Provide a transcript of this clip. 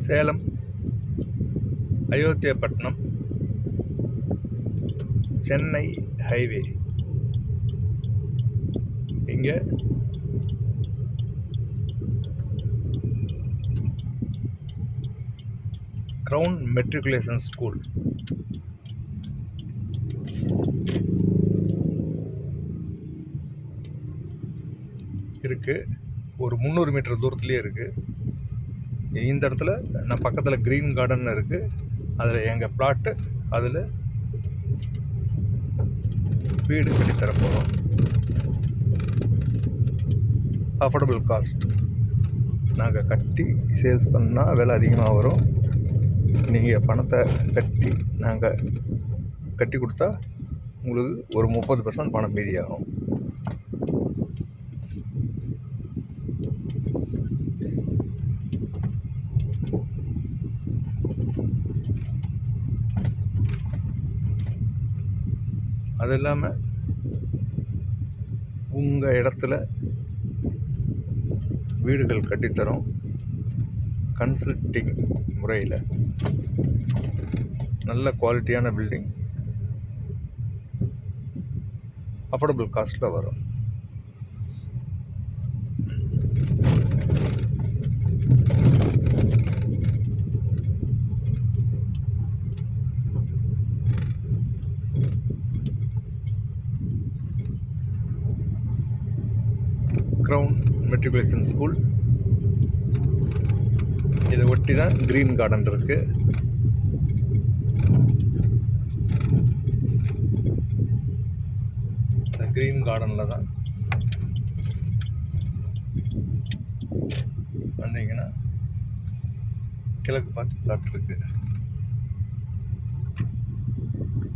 Salem Ayothiyapattinam Chennai highway. இங்கே crown matriculation school இருக்குது. ஒரு 300 மீட்டர் தூரத்துலேயே இருக்குது. இந்த இடத்துல நான் பக்கத்தில் க்ரீன் கார்டன் இருக்குது. அதில் எங்கள் பிளாட்டு, அதில் வீடு கட்டித்தர போகிறோம். Affordable cost. நாங்கள் கட்டி சேல்ஸ் பண்ணால் விலை அதிகமாக வரும். நீங்கள் பணத்தை கட்டி நாங்கள் கட்டி கொடுத்தா உங்களுக்கு ஒரு 30% பணம் மீதியாகும். அது இல்லாமல் உங்கள் இடத்துல வீடுகள் கட்டித்தரோம். கன்சல்டிங் முறையில் நல்ல குவாலிட்டியான பில்டிங் அஃபோர்டபுள் காஸ்ட்டில் வரும். Crown matriculation school. இதை ஒட்டி தான் க்ரீன் கார்டன் இருக்குது. இந்த க்ரீன் கார்டனில் தான் வந்தீங்கன்னா கிழக்கு பார்த்து பிளாட் இருக்குது.